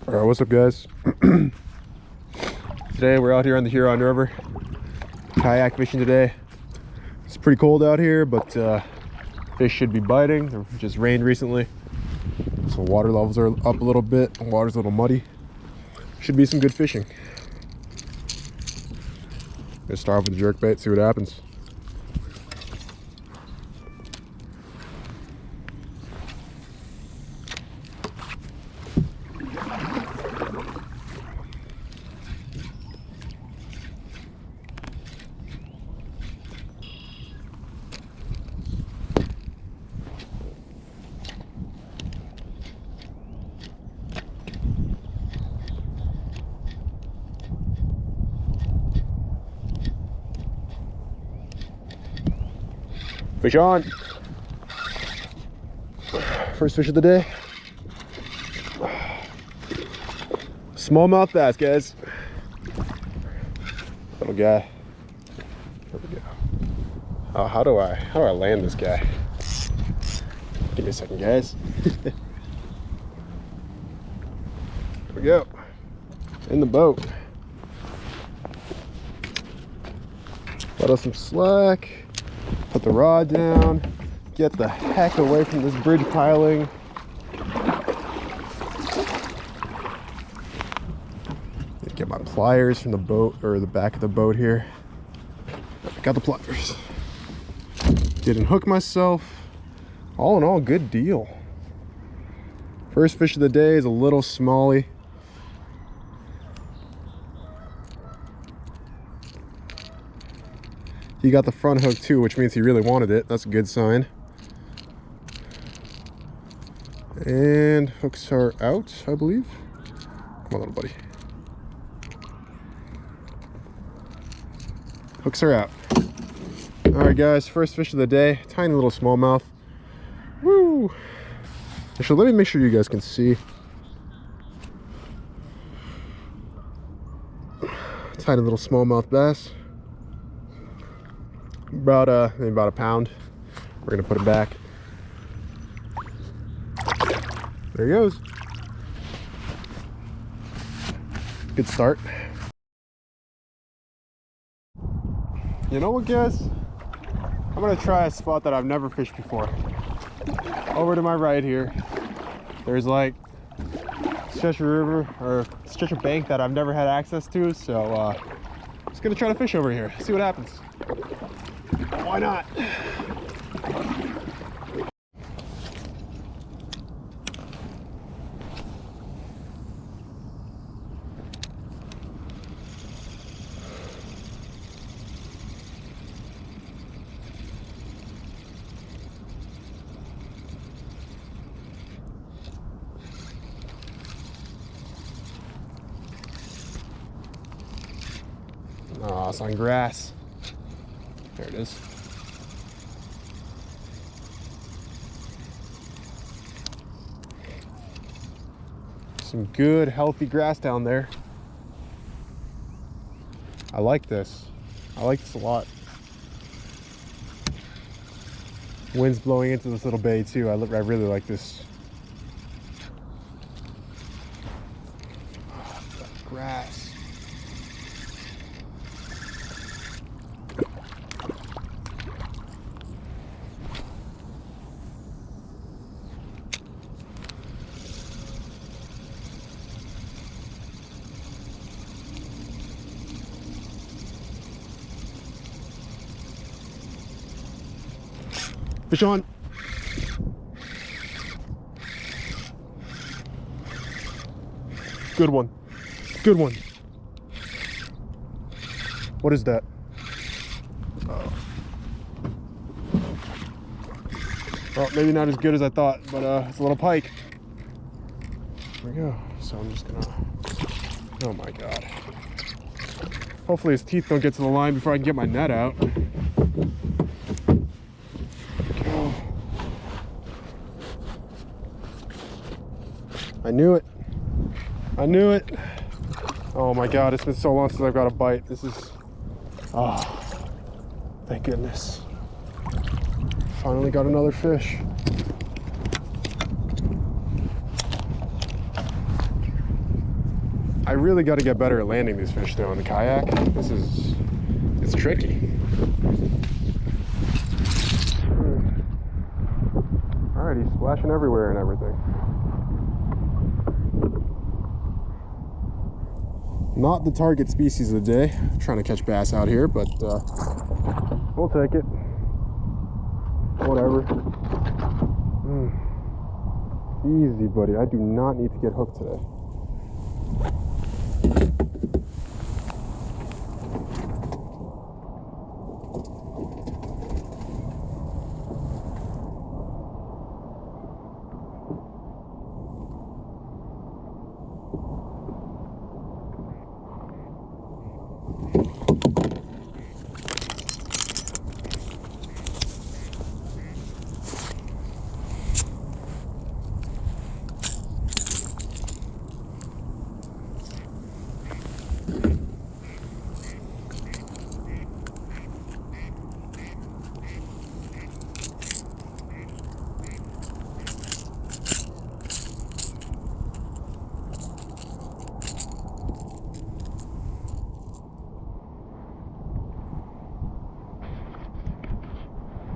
All right, what's up, guys? Today we're out here on the Huron River, kayak fishing today. It's pretty cold out here, but fish should be biting. It just rained recently, so water levels are up a little bit. The water's a little muddy. Should be some good fishing. Gonna start off with the jerkbait, see what happens. Fish on. First fish of the day. Smallmouth bass, guys. Little guy. There we go. Oh, how do I land this guy? Give me a second, guys. There we go. In the boat. Let us some slack. Put the rod down, get the heck away from this bridge piling. Get my pliers from the boat, or the back of the boat here. Got the pliers. Didn't hook myself. All in all, good deal. First fish of the day is a little smallie. He got the front hook too, which means he really wanted it. That's a good sign. And hooks are out, I believe. Come on, little buddy. Hooks are out. All right, guys, first fish of the day. Tiny little smallmouth. Woo! Actually, let me make sure you guys can see. Tiny little smallmouth bass. Maybe about a pound. We're gonna put it back. There he goes. Good start. You know what, guys? I'm gonna try a spot that I've never fished before. Over to my right here, there's like stretch of river or stretch of bank that I've never had access to, so just gonna try to fish over here, see what happens. Why not? Oh, it's on grass. There it is. Some good healthy grass down there. I like this. I like this a lot. Wind's blowing into this little bay too. I really like this. Oh, grass. Fish on. Good one. Good one. What is that? Well, maybe not as good as I thought, but it's a little pike. There we go. So I'm just gonna... Oh my god. Hopefully his teeth don't get to the line before I can get my net out. I knew it. I knew it. Oh my god, it's been so long since I've got a bite. This is... Oh, thank goodness. Finally got another fish. I really got to get better at landing these fish though in the kayak. It's tricky. Alright, he's splashing everywhere and everything. Not the target species of the day. I'm trying to catch bass out here, but we'll take it. Whatever. Easy, buddy. I do not need to get hooked today.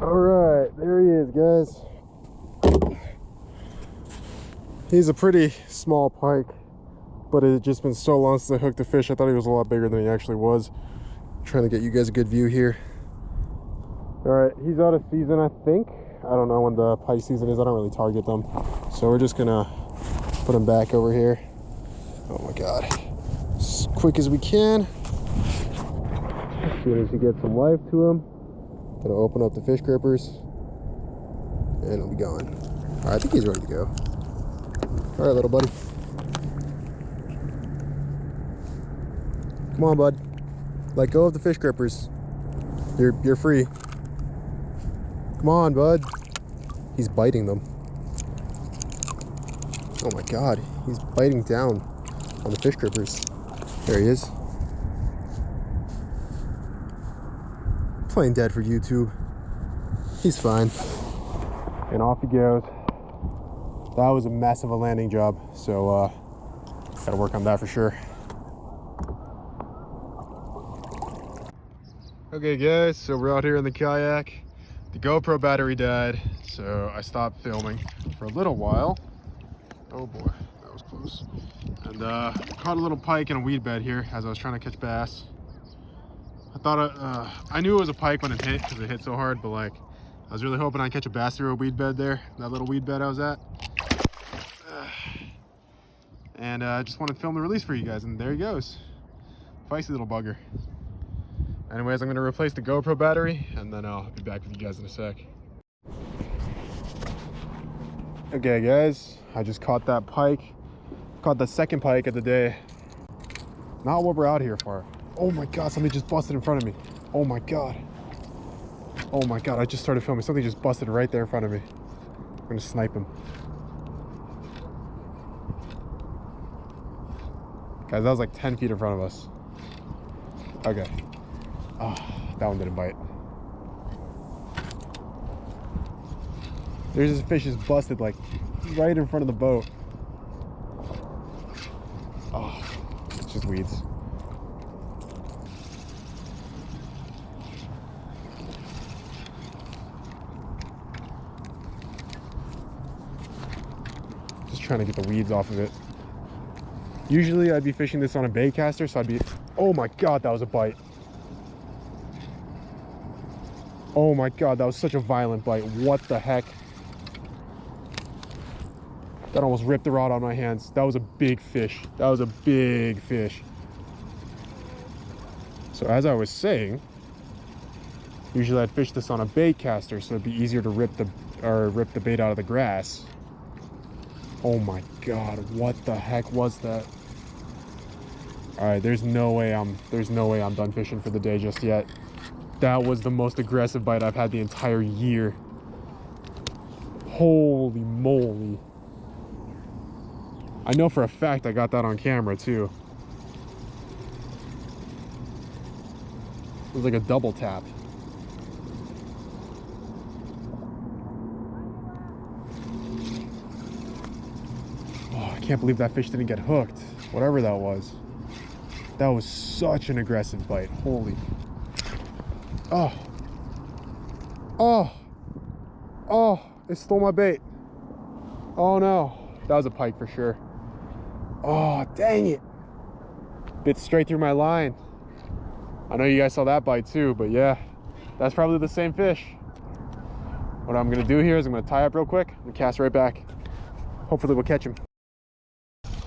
Alright, there he is, guys. He's a pretty small pike, but it had just been so long since I hooked the fish. I thought he was a lot bigger than he actually was. I'm trying to get you guys a good view here. Alright, he's out of season, I think. I don't know when the pike season is. I don't really target them. So we're just gonna put him back over here. Oh my god. As quick as we can. As soon as we get some life to him. Gonna open up the fish grippers and it'll be gone. All right, I think he's ready to go. All right, little buddy. Come on, bud. Let go of the fish grippers. You're free. Come on, bud. He's biting them. Oh my god, he's biting down on the fish grippers. There he is. Playing dead for YouTube. He's fine. And off he goes. That was a mess of a landing job, so gotta work on that for sure. Okay guys, so we're out here in the kayak. The GoPro battery died, so I stopped filming for a little while. Oh boy, that was close. And caught a little pike in a weed bed here as I was trying to catch bass. I thought I knew it was a pike when it hit because it hit so hard, but like I was really hoping I'd catch a bass through a weed bed there, that little weed bed I was at. And I just wanted to film the release for you guys, and there he goes. Feisty little bugger. Anyways, I'm gonna replace the GoPro battery and then I'll be back with you guys in a sec. Okay guys, I just caught that pike. Caught the second pike of the day. Not what we're out here for. Oh my god, somebody just busted in front of me. Oh my god. Oh my god, I just started filming. Something just busted right there in front of me. I'm gonna snipe him. Guys, that was like 10 feet in front of us. Okay. Oh, that one didn't bite. There's this fish just busted like right in front of the boat. Oh, it's just weeds. Just trying to get the weeds off of it. Usually I'd be fishing this on a bait caster, so I'd be, oh my god, that was a bite. Oh my god, that was such a violent bite. What the heck? That almost ripped the rod on my hands. That was a big fish. That was a big fish. So as I was saying, usually I'd fish this on a bait caster, so it'd be easier to rip the bait out of the grass. Oh my god, what the heck was that? All right, there's no way I'm done fishing for the day just yet. That was the most aggressive bite I've had the entire year. Holy moly. I know for a fact I got that on camera too. It was like a double tap. Oh, I can't believe that fish didn't get hooked. Whatever that was. That was such an aggressive bite. Holy. Oh. Oh. Oh, it stole my bait. Oh no. That was a pike for sure. Oh, dang it. Bit straight through my line. I know you guys saw that bite too, but yeah, that's probably the same fish. What I'm gonna do here is I'm gonna tie up real quick and cast right back. Hopefully we'll catch him.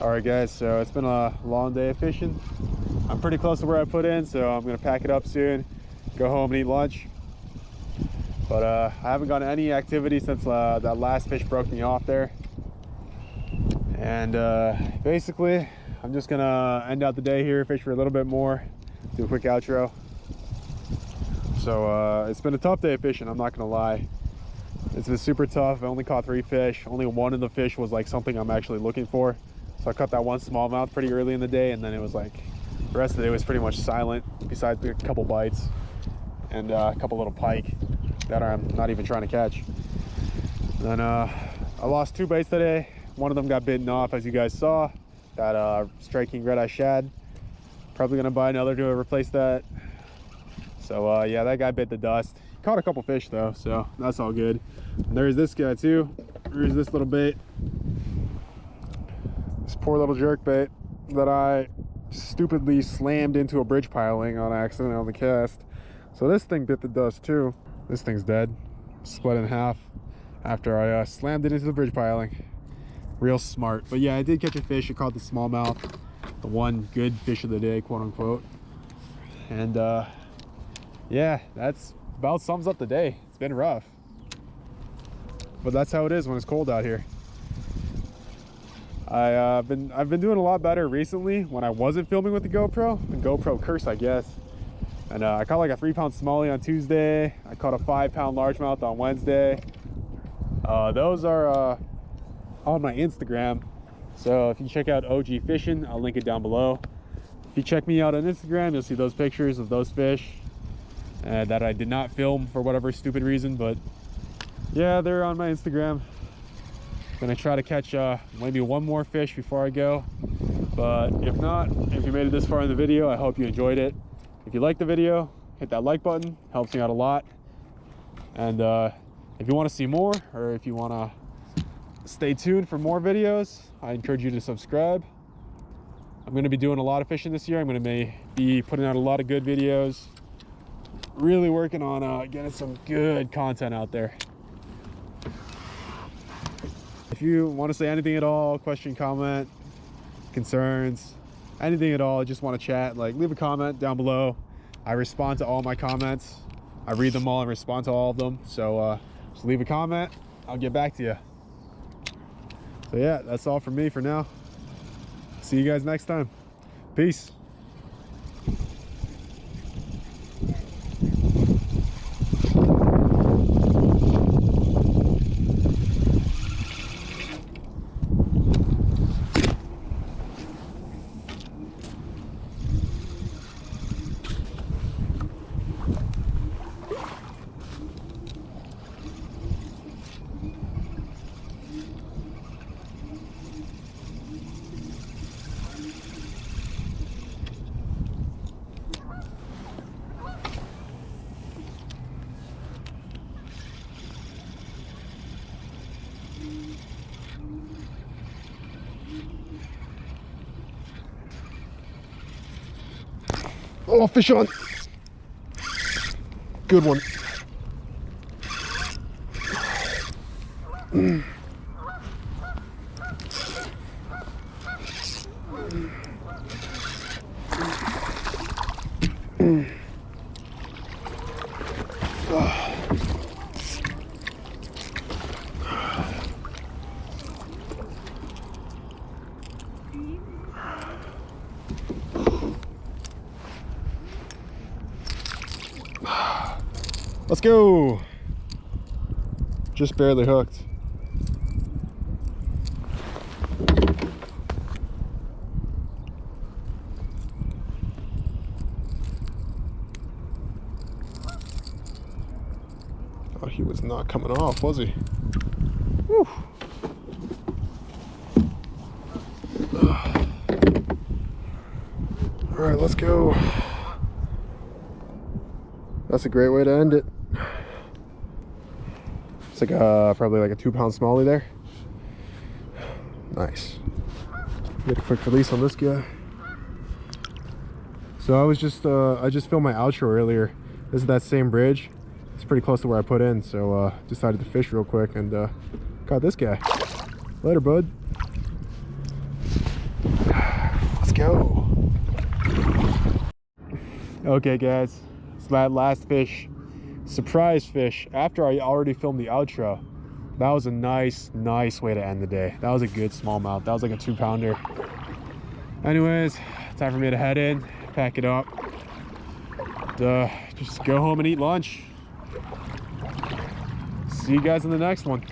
All right guys, so it's been a long day of fishing. I'm pretty close to where I put in, so I'm gonna pack it up soon, go home and eat lunch. But I haven't gotten any activity since that last fish broke me off there. And basically, I'm just gonna end out the day here, fish for a little bit more, do a quick outro. So it's been a tough day of fishing, I'm not gonna lie. It's been super tough. I only caught 3 fish. Only one of the fish was like something I'm actually looking for. So I caught that one smallmouth pretty early in the day, and then it was like the rest of the day was pretty much silent, besides a couple bites and a couple little pike that I'm not even trying to catch. And then I lost 2 baits today. One of them got bitten off, as you guys saw. That striking red-eye shad. Probably gonna buy another to replace that. So yeah, that guy bit the dust. Caught a couple fish though, so that's all good. And there's this guy too. There's this little bait. This poor little jerk bait that I stupidly slammed into a bridge piling on accident on the cast. So this thing bit the dust too. This thing's dead. Split in half after I slammed it into the bridge piling. Real smart. But yeah, I did catch a fish. I caught the smallmouth, the one good fish of the day, quote unquote. And yeah, that's about sums up the day. It's been rough, but that's how it is when it's cold out here. I've been doing a lot better recently when I wasn't filming with the GoPro. The GoPro curse, I guess. And I caught like a 3-pound smallie on Tuesday. I caught a 5-pound largemouth on Wednesday. Those are on my Instagram, so if you check out OG Fishing, I'll link it down below. If you check me out on Instagram, you'll see those pictures of those fish that I did not film for whatever stupid reason, but yeah, they're on my Instagram. Gonna try to catch maybe one more fish before I go, but if not, if you made it this far in the video, I hope you enjoyed it. If you liked the video, hit that like button, helps me out a lot. And if you want to see more, or if you want to stay tuned for more videos, I encourage you to subscribe. I'm going to be doing a lot of fishing this year. I'm going to be putting out a lot of good videos. Really working on getting some good content out there. If you want to say anything at all, question, comment, concerns, anything at all, just want to chat, like leave a comment down below. I respond to all my comments. I read them all and respond to all of them. So just leave a comment, I'll get back to you. So yeah, that's all from me for now. See you guys next time. Peace. Oh, fish on. Good one. Let's go. Just barely hooked. Oh, he was not coming off, was he? Whew. All right, let's go. That's a great way to end it. It's like probably like a 2-pound smallie there. Nice. Get a quick release on this guy. So I just filmed my outro earlier. This is that same bridge. It's pretty close to where I put in, so decided to fish real quick and caught this guy. Later, bud. Let's go. Okay, guys, it's that last fish, surprise fish. After I already filmed the outro, that was a nice way to end the day. That was a good smallmouth. That was like a 2-pounder. Anyways, time for me to head in, pack it up, just go home and eat lunch. See you guys in the next one.